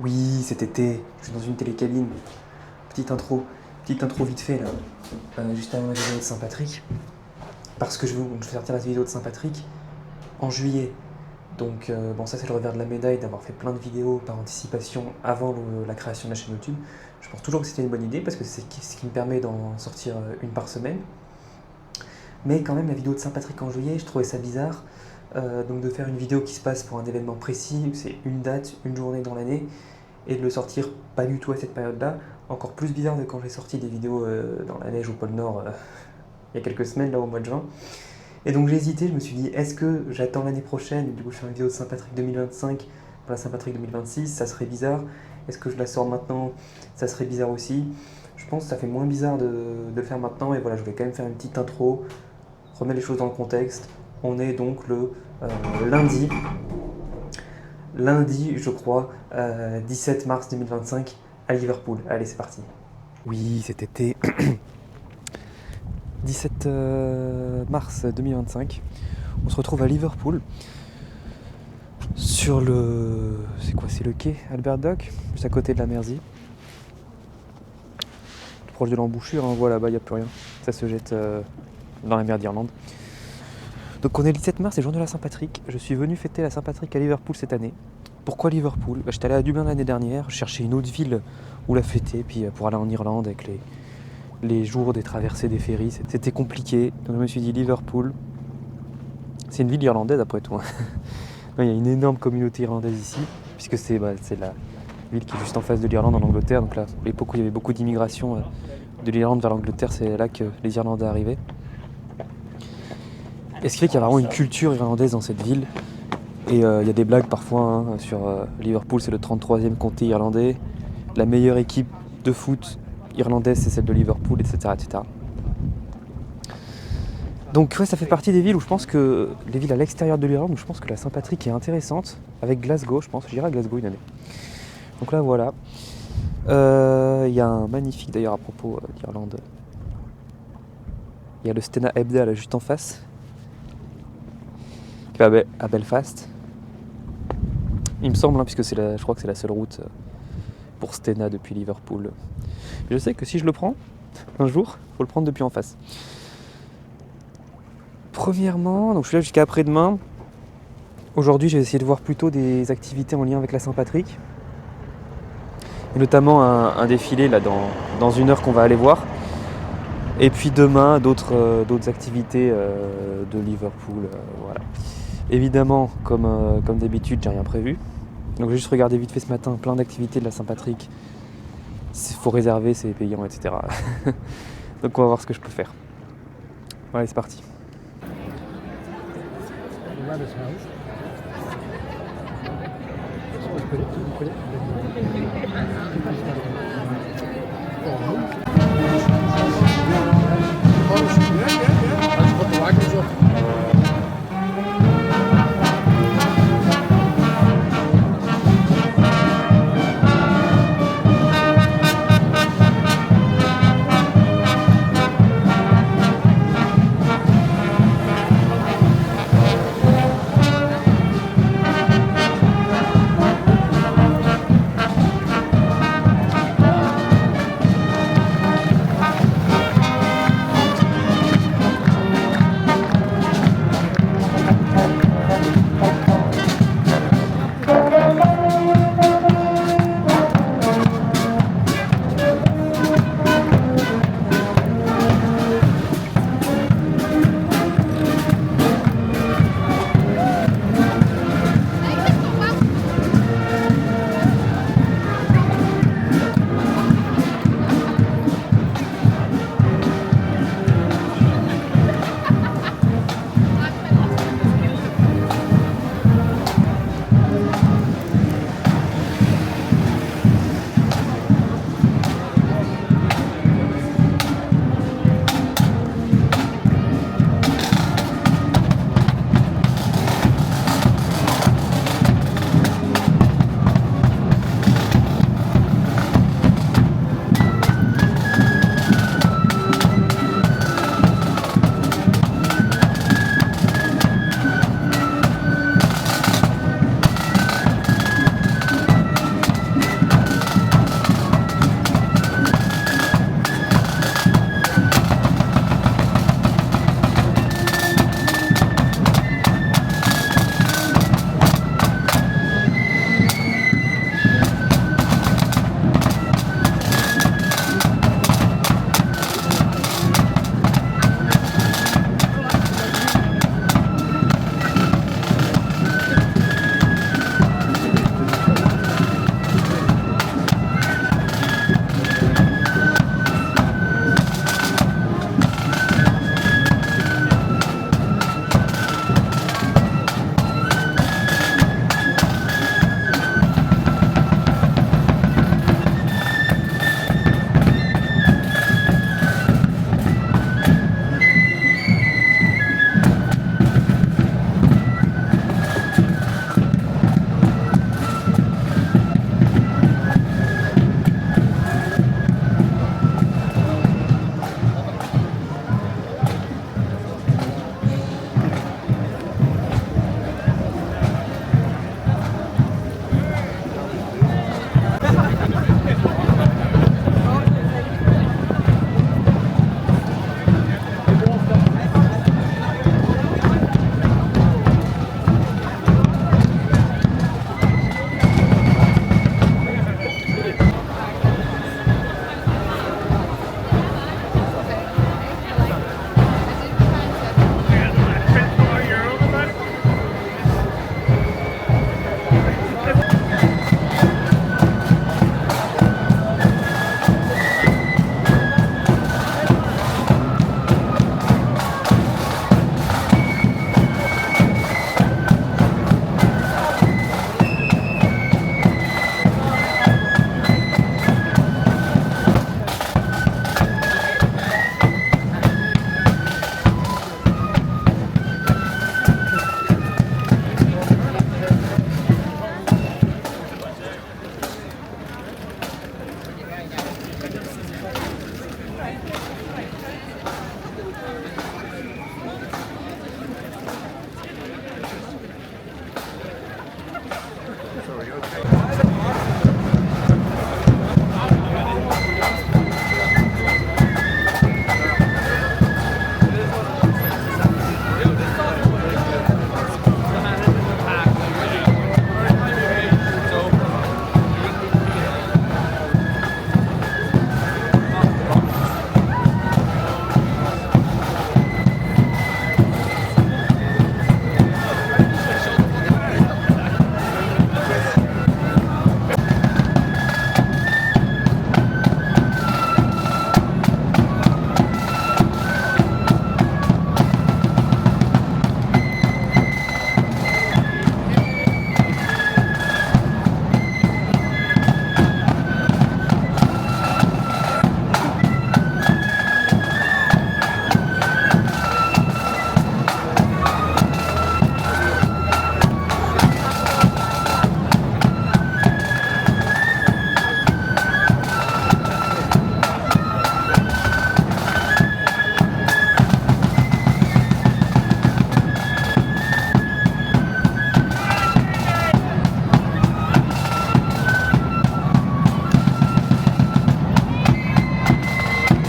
Oui, cet été, je suis dans une télécabine. Petite intro, petite intro vite fait là, juste avant la vidéo de Saint-Patrick. Parce que je vais sortir la vidéo de Saint-Patrick en juillet. Donc bon, ça c'est le revers de la médaille d'avoir fait plein de vidéos par anticipation avant la création de la chaîne YouTube. Je pense toujours que c'était une bonne idée parce que c'est ce qui me permet d'en sortir une par semaine. Mais quand même la vidéo de Saint-Patrick en juillet, je trouvais ça bizarre. Donc de faire une vidéo qui se passe pour un événement précis, c'est une date, une journée dans l'année, et de le sortir pas du tout à cette période-là. Encore plus bizarre de quand j'ai sorti des vidéos dans la neige au pôle Nord il y a quelques semaines, là au mois de juin. Et donc j'ai hésité, je me suis dit, est-ce que j'attends l'année prochaine, du coup je fais une vidéo de Saint-Patrick 2025 pour la Saint-Patrick 2026, ça serait bizarre. Est-ce que je la sors maintenant, ça serait bizarre aussi. Je pense que ça fait moins bizarre de le faire maintenant, et voilà, je voulais quand même faire une petite intro, remettre les choses dans le contexte. On est donc le lundi, je crois, 17 mars 2025 à Liverpool. Allez, c'est parti. Oui, cet été, 17 mars 2025, on se retrouve à Liverpool, sur le... c'est quoi, c'est le quai Albert Dock, juste à côté de la Mersey. Proche de l'embouchure, hein, voilà, là-bas, il n'y a plus rien. Ça se jette dans la mer d'Irlande. Donc on est le 17 mars, c'est le jour de la Saint-Patrick. Je suis venu fêter la Saint-Patrick à Liverpool cette année. Pourquoi Liverpool ? J'étais allé à Dublin l'année dernière, je cherchais une autre ville où la fêter, puis pour aller en Irlande avec les jours des traversées des ferries, c'était compliqué. Donc je me suis dit Liverpool, c'est une ville irlandaise après tout. Il y a une énorme communauté irlandaise ici, puisque c'est la ville qui est juste en face de l'Irlande en Angleterre. Donc là, à l'époque où il y avait beaucoup d'immigration de l'Irlande vers l'Angleterre, c'est là que les Irlandais arrivaient. Et ce qui fait qu'il y a vraiment une culture irlandaise dans cette ville. Et il y a des blagues parfois sur Liverpool, c'est le 33e comté irlandais. La meilleure équipe de foot irlandaise, c'est celle de Liverpool, etc. etc. Donc ouais, ça fait partie des villes où je pense que, les villes à l'extérieur de l'Irlande, où je pense que la Saint-Patrick est intéressante. Avec Glasgow, je pense, j'irai à Glasgow une année. Donc là, voilà. Il y a un magnifique, d'ailleurs, à propos d'Irlande. Il y a le Stena Hebda là, juste en face, qui va à Belfast. Il me semble, puisque je crois que c'est la seule route pour Stena depuis Liverpool. Et je sais que si je le prends, un jour, il faut le prendre depuis en face. Premièrement, donc je suis là jusqu'à après-demain. Aujourd'hui, j'ai essayé de voir plutôt des activités en lien avec la Saint-Patrick. Et notamment un défilé là, dans une heure qu'on va aller voir. Et puis demain, d'autres activités de Liverpool. Voilà. Évidemment, comme d'habitude, j'ai rien prévu. Donc j'ai juste regardé vite fait ce matin plein d'activités de la Saint-Patrick. Il faut réserver, c'est payant, etc. Donc on va voir ce que je peux faire. Voilà, c'est parti.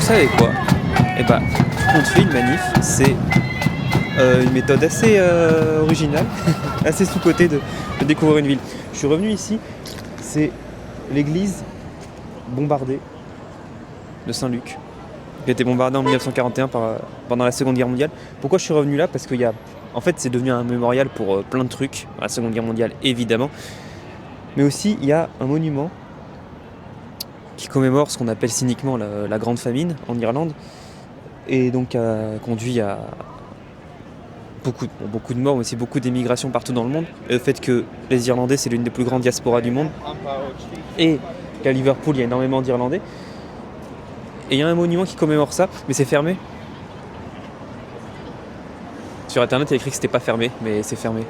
savez quoi? Eh ben, quand on fait une manif, c'est une méthode assez originale, assez sous-cotée de découvrir une ville. Je suis revenu ici, c'est l'église bombardée de Saint-Luc, qui a été bombardée en 1941 pendant la Seconde Guerre mondiale. Pourquoi je suis revenu là? Parce en fait, c'est devenu un mémorial pour plein de trucs, la Seconde Guerre mondiale évidemment, mais aussi il y a un monument qui commémore ce qu'on appelle cyniquement la Grande Famine en Irlande, et donc a conduit à beaucoup de morts, mais aussi beaucoup d'émigration partout dans le monde. Et le fait que les Irlandais, c'est l'une des plus grandes diasporas du monde, et qu'à Liverpool, il y a énormément d'Irlandais. Et il y a un monument qui commémore ça, mais c'est fermé. Sur internet, il y a écrit que c'était pas fermé, mais c'est fermé.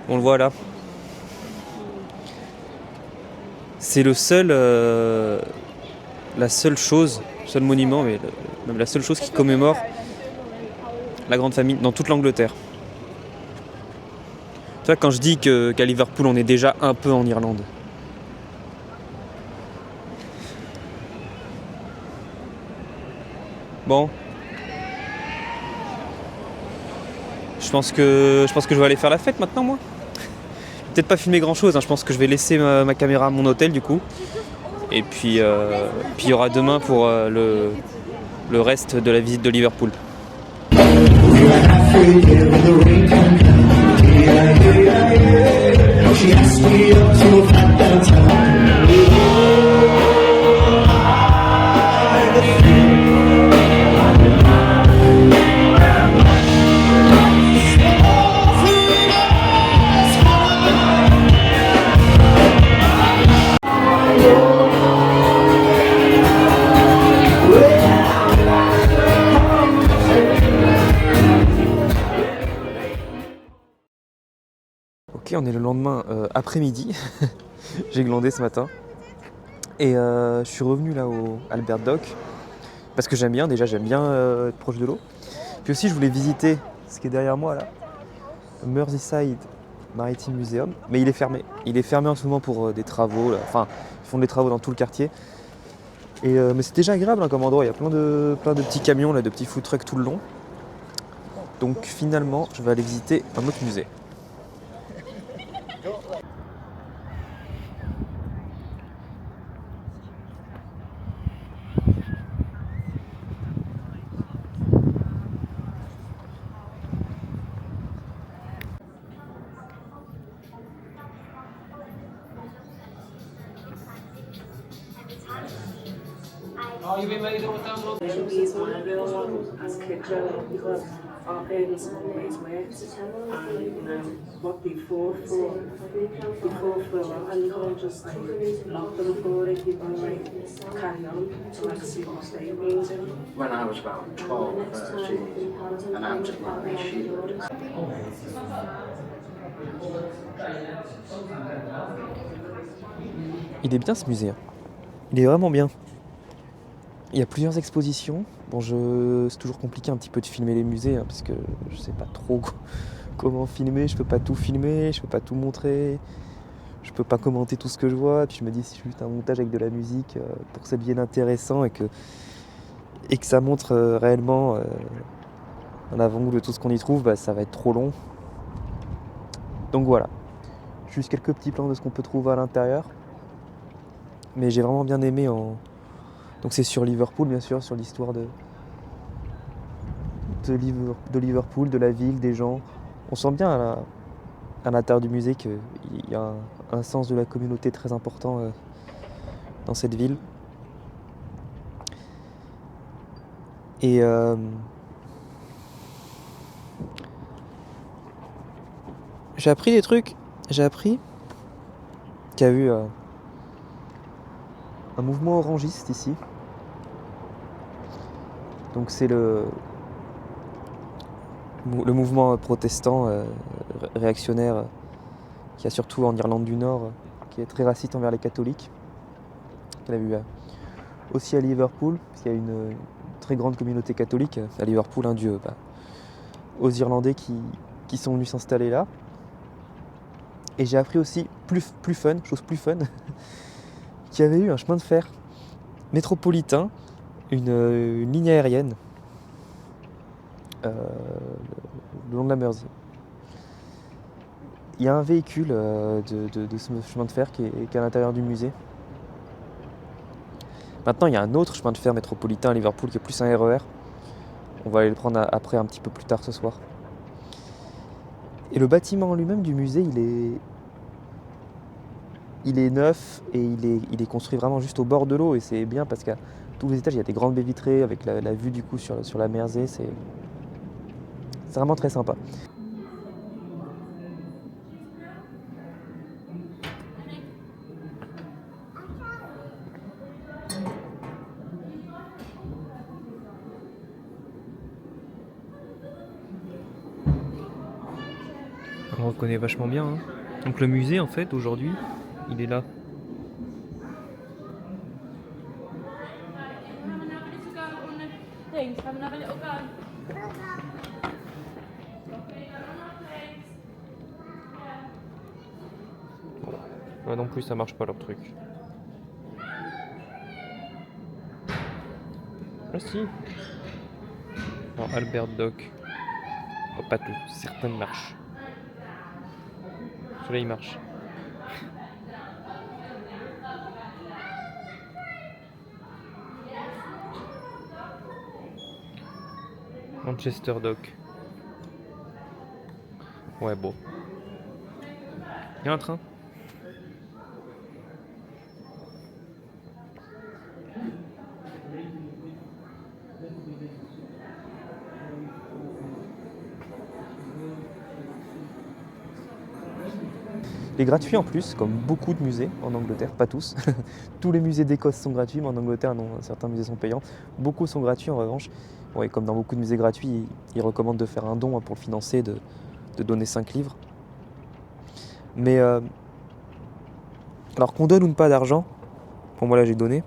On le voit là. C'est le seul, la seule chose, seul monument, mais même la seule chose qui commémore la Grande Famine dans toute l'Angleterre. Tu vois, quand je dis qu'à Liverpool, on est déjà un peu en Irlande. Bon. Je pense que je vais aller faire la fête maintenant, moi. Peut-être pas filmer grand chose, hein. Je pense que je vais laisser ma caméra à mon hôtel du coup. Et puis il y aura demain pour le reste de la visite de Liverpool. Ok, on est le lendemain après-midi. J'ai glandé ce matin. Et je suis revenu là au Albert Dock. Parce que j'aime bien être proche de l'eau. Puis aussi je voulais visiter ce qui est derrière moi là. Merseyside Maritime Museum. Mais il est fermé. Il est fermé en ce moment pour des travaux. Là. Enfin, ils font des travaux dans tout le quartier. Mais c'est déjà agréable hein, comme endroit. Il y a plein de petits camions, là, de petits food trucks tout le long. Donc finalement, je vais aller visiter un autre musée. These were a real one as kids growing up because our parents always worked and what they fought for a lot and you can't just knock them for it, you can carry on to see what they mean to them. When I was about 12, she announced that she would. Il est bien ce musée. Il est vraiment bien. Il y a plusieurs expositions. Bon, c'est toujours compliqué un petit peu de filmer les musées hein, parce que je sais pas trop comment filmer. Je peux pas tout filmer, je peux pas tout montrer. Je peux pas commenter tout ce que je vois. Puis je me dis si je fais juste un montage avec de la musique pour que ça devienne intéressant et que ça montre réellement un avant-goût de tout ce qu'on y trouve, bah, ça va être trop long. Donc voilà. Juste quelques petits plans de ce qu'on peut trouver à l'intérieur. Mais j'ai vraiment bien aimé Donc c'est sur Liverpool, bien sûr, sur l'histoire de Liverpool, de la ville, des gens. On sent bien à l'intérieur du musée qu'il y a un sens de la communauté très important dans cette ville. Et j'ai appris des trucs. J'ai appris qu'il y a eu un mouvement orangiste ici. Donc c'est le mouvement protestant réactionnaire qu'il y a surtout en Irlande du Nord, qui est très raciste envers les catholiques. On a vu aussi à Liverpool, parce qu'il y a une très grande communauté catholique à Liverpool, un dieu aux Irlandais qui sont venus s'installer là. Et j'ai appris aussi chose plus fun, qu'il y avait eu un chemin de fer métropolitain, une ligne aérienne le long de la Mersey. Il y a un véhicule de ce chemin de fer qui est à l'intérieur du musée. Maintenant, il y a un autre chemin de fer métropolitain à Liverpool qui est plus un RER. On va aller le prendre après un petit peu plus tard ce soir. Et le bâtiment en lui-même du musée, il est neuf et il est construit vraiment juste au bord de l'eau. Et c'est bien parce qu'à tous les étages, il y a des grandes baies vitrées avec la vue du coup sur la Mersey. C'est vraiment très sympa. On reconnaît vachement bien. Hein. Donc le musée, en fait, aujourd'hui, il est là. Ouais, non plus, ça marche pas leur truc. Ah si. Alors, Albert Dock. Oh, pas tout, certaines marchent. Celui-là, il marche. Manchester Dock. Ouais, bon. Il y a un train. Il est gratuit en plus, comme beaucoup de musées en Angleterre, pas tous. Tous les musées d'Écosse sont gratuits, mais en Angleterre, non, certains musées sont payants. Beaucoup sont gratuits en revanche. Ouais, comme dans beaucoup de musées gratuits, ils recommandent de faire un don pour le financer, de donner 5 livres. Mais alors qu'on donne ou pas d'argent, bon moi là j'ai donné,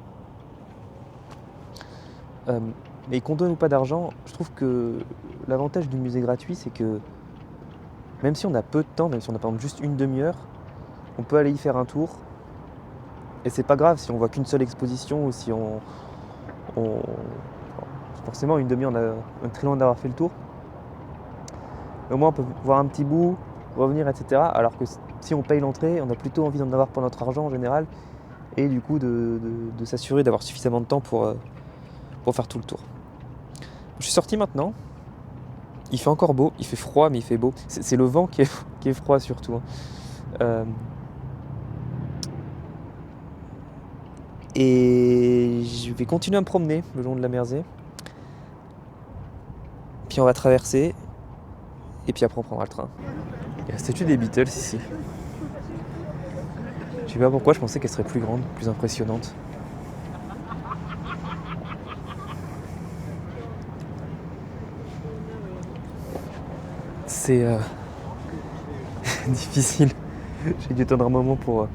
mais qu'on donne ou pas d'argent, je trouve que l'avantage du musée gratuit, c'est que même si on a peu de temps, même si on a par exemple juste une demi-heure, on peut aller y faire un tour. Et c'est pas grave si on voit qu'une seule exposition ou si on forcément une demi-heure, on est très loin d'avoir fait le tour. Mais au moins on peut voir un petit bout, revenir, etc. Alors que si on paye l'entrée, on a plutôt envie d'en avoir pour notre argent en général. Et du coup de s'assurer d'avoir suffisamment de temps pour faire tout le tour. Je suis sorti maintenant. Il fait encore beau, il fait froid mais il fait beau. C'est le vent qui est froid surtout. Et je vais continuer à me promener le long de la Mersey. Puis on va traverser. Et puis après on prendra le train. Il y a la statue des Beatles ici. Je sais pas pourquoi, je pensais qu'elle serait plus grande, plus impressionnante. C'est difficile. J'ai dû attendre un moment pour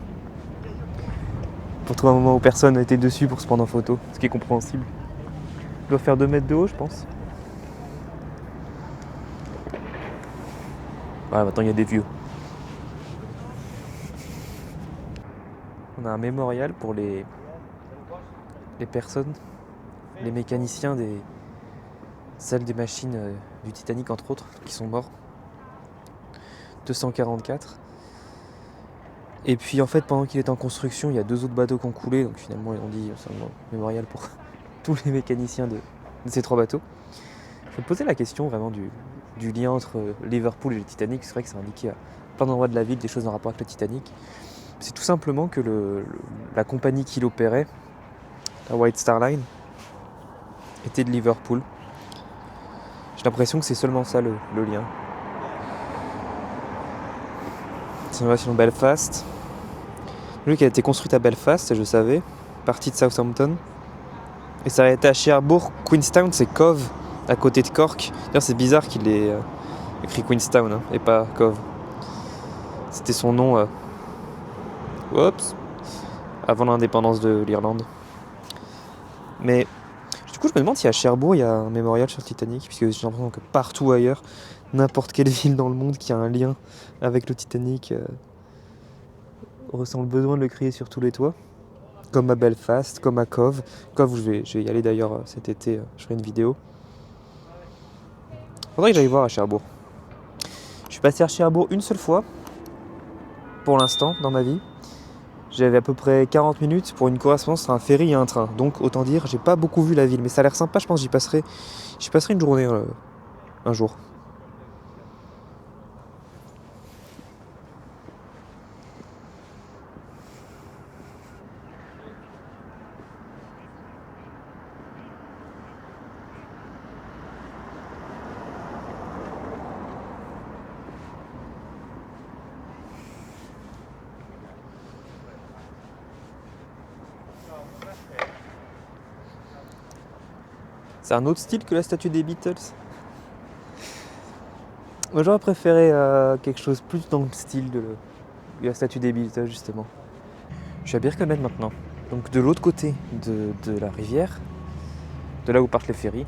trouver un moment où personne n'a été dessus pour se prendre en photo, ce qui est compréhensible. Il doit faire 2 mètres de haut, je pense. Voilà, maintenant il y a des vieux. On a un mémorial pour les personnes, les mécaniciens celles des machines du Titanic entre autres, qui sont morts. 244. Et puis en fait pendant qu'il est en construction, il y a 2 autres bateaux qui ont coulé, donc finalement ils ont dit c'est un mémorial pour tous les mécaniciens de ces 3 bateaux. Je me posais la question vraiment du lien entre Liverpool et le Titanic. C'est vrai que c'est indiqué à plein d'endroits de la ville des choses en rapport avec le Titanic. C'est tout simplement que la compagnie qui l'opérait, la White Star Line, était de Liverpool. J'ai l'impression que c'est seulement ça le lien. C'est une version Belfast. Lui qui a été construite à Belfast, je savais, partie de Southampton. Et ça a été à Cherbourg. Queenstown, c'est Cove, à côté de Cork. D'ailleurs, c'est bizarre qu'il ait écrit Queenstown et pas Cove. C'était son nom avant l'indépendance de l'Irlande. Mais du coup, je me demande si à Cherbourg, il y a un mémorial sur le Titanic, puisque j'ai l'impression que partout ailleurs, n'importe quelle ville dans le monde qui a un lien avec le Titanic ressent le besoin de le crier sur tous les toits. comme à Belfast, comme à Cove. Cove, je vais y aller d'ailleurs cet été, je ferai une vidéo. Faudrait que j'aille voir à Cherbourg. Je suis passé à Cherbourg une seule fois, pour l'instant, dans ma vie. J'avais à peu près 40 minutes pour une correspondance entre un ferry et un train. Donc autant dire, j'ai pas beaucoup vu la ville, mais ça a l'air sympa, je pense que j'y passerai une journée un jour. C'est un autre style que la statue des Beatles. Moi j'aurais préféré quelque chose plus dans le style de la statue des Beatles justement. Je suis à Birkenhead maintenant, donc de l'autre côté de la rivière, de là où partent les ferries,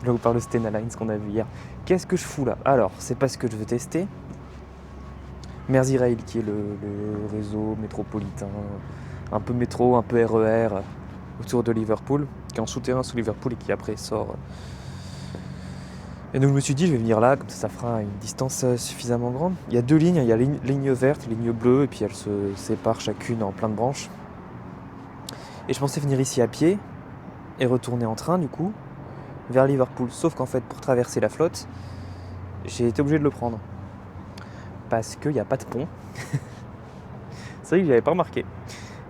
là où part le Stena Line, ce qu'on a vu hier. Qu'est-ce que je fous là? Alors, c'est parce que je veux tester Merseyrail, qui est le réseau métropolitain, un peu métro, un peu RER, autour de Liverpool, qui est en souterrain sous Liverpool et qui après sort. Et donc je me suis dit, je vais venir là, comme ça fera une distance suffisamment grande. Il y a deux lignes, il y a ligne verte, ligne bleue, et puis elles se séparent chacune en plein de branches. Et je pensais venir ici à pied, et retourner en train du coup, vers Liverpool. Sauf qu'en fait, pour traverser la flotte, j'ai été obligé de le prendre. Parce qu'il n'y a pas de pont. C'est vrai que je n'avais pas remarqué.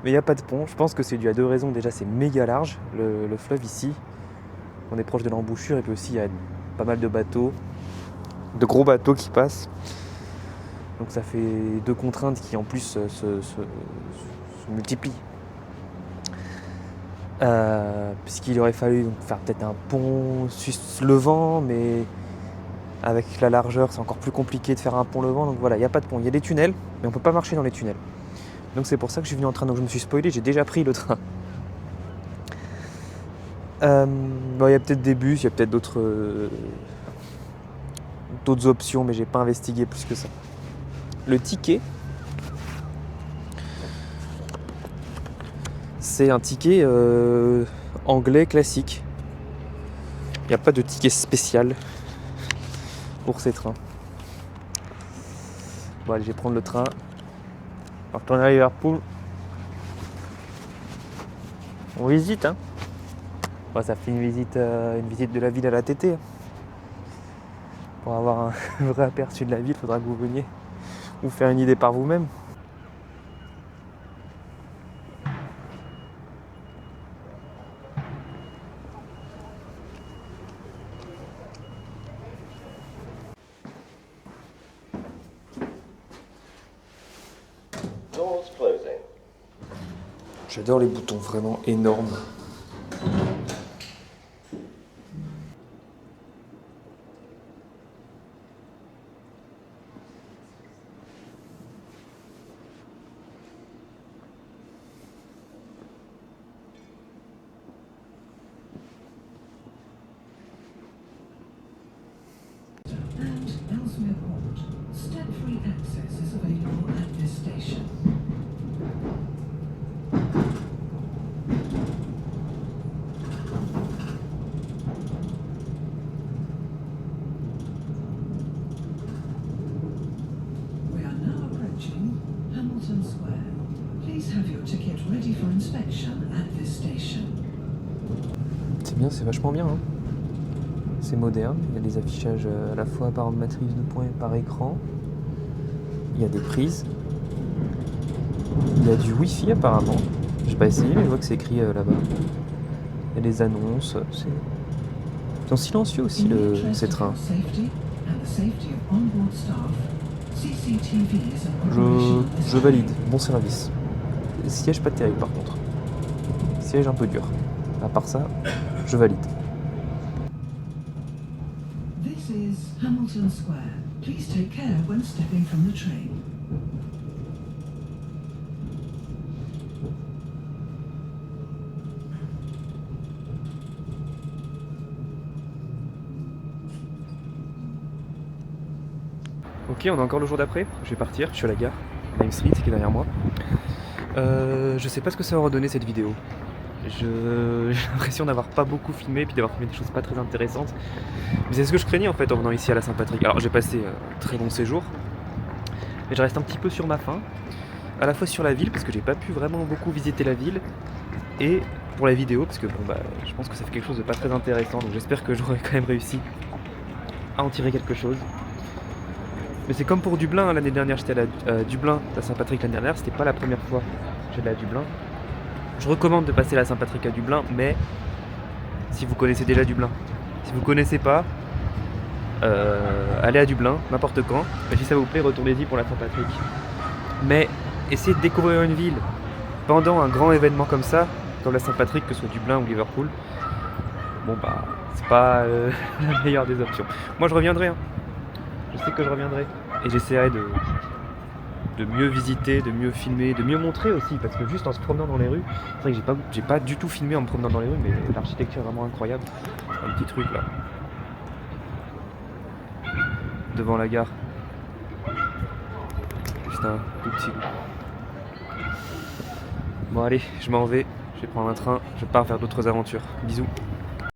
Mais il n'y a pas de pont, je pense que c'est dû à deux raisons. Déjà, c'est méga large, le fleuve ici. On est proche de l'embouchure, et puis aussi il y a pas mal de bateaux, de gros bateaux qui passent. Donc ça fait deux contraintes qui en plus se multiplient. Puisqu'il aurait fallu donc faire peut-être un pont levant, mais avec la largeur c'est encore plus compliqué de faire un pont levant. Donc voilà, il n'y a pas de pont, il y a des tunnels, mais on ne peut pas marcher dans les tunnels. Donc c'est pour ça que je suis venu en train, donc je me suis spoilé, j'ai déjà pris le train. Il y a peut-être des bus, il y a peut-être d'autres options, mais j'ai pas investigué plus que ça. Le ticket, c'est un ticket anglais classique. Il n'y a pas de ticket spécial pour ces trains. Bon allez, je vais prendre le train. On va retourner à Liverpool. On visite, hein. Bon, ça fait une visite de la ville à la TT. Pour avoir un vrai aperçu de la ville, il faudra que vous veniez vous faire une idée par vous-même. J'adore les boutons vraiment énormes. Step-free access is available at this station. We are now approaching Hamilton Square. Please have your ticket ready for inspection at this station. C'est bien, c'est vachement bien, hein. C'est moderne, il y a des affichages à la fois par matrice de points et par écran. Il y a des prises. Il y a du Wi-Fi apparemment. J'ai pas essayé mais je vois que c'est écrit là-bas. Il y a des annonces. Ils sont silencieux aussi ces trains. Je valide, bon service. Siège pas terrible par contre. Siège un peu dur. À part ça, je valide. This is Hamilton Square. Please take care when stepping from the train. Ok, on est encore le jour d'après. Je vais partir, je suis à la gare, Lime Street qui est derrière moi. Je sais pas ce que ça va redonner cette vidéo. J'ai l'impression d'avoir pas beaucoup filmé, puis d'avoir filmé des choses pas très intéressantes. Mais c'est ce que je craignais en fait en venant ici à la Saint-Patrick. Alors j'ai passé un très long séjour, mais je reste un petit peu sur ma faim. À la fois sur la ville, parce que j'ai pas pu vraiment beaucoup visiter la ville, et pour la vidéo, parce que bon bah je pense que ça fait quelque chose de pas très intéressant, donc j'espère que j'aurai quand même réussi à en tirer quelque chose. Mais c'est comme pour Dublin, l'année dernière j'étais à Dublin, à Saint-Patrick l'année dernière, c'était pas la première fois que j'allais à Dublin. Je recommande de passer la Saint-Patrick à Dublin, mais si vous connaissez déjà Dublin. Si vous connaissez pas, allez à Dublin, n'importe quand, et si ça vous plaît, retournez-y pour la Saint-Patrick. Mais essayez de découvrir une ville pendant un grand événement comme ça, comme la Saint-Patrick, que ce soit Dublin ou Liverpool, bon bah c'est pas la meilleure des options. Moi je reviendrai, hein. Je sais que je reviendrai, et j'essaierai de mieux visiter, de mieux filmer, de mieux montrer aussi, parce que juste en se promenant dans les rues, c'est vrai que j'ai pas du tout filmé en me promenant dans les rues, mais l'architecture est vraiment incroyable. Un petit truc là, devant la gare, juste un tout petit bout. Bon allez, je m'en vais, je vais prendre un train, je pars vers d'autres aventures. Bisous.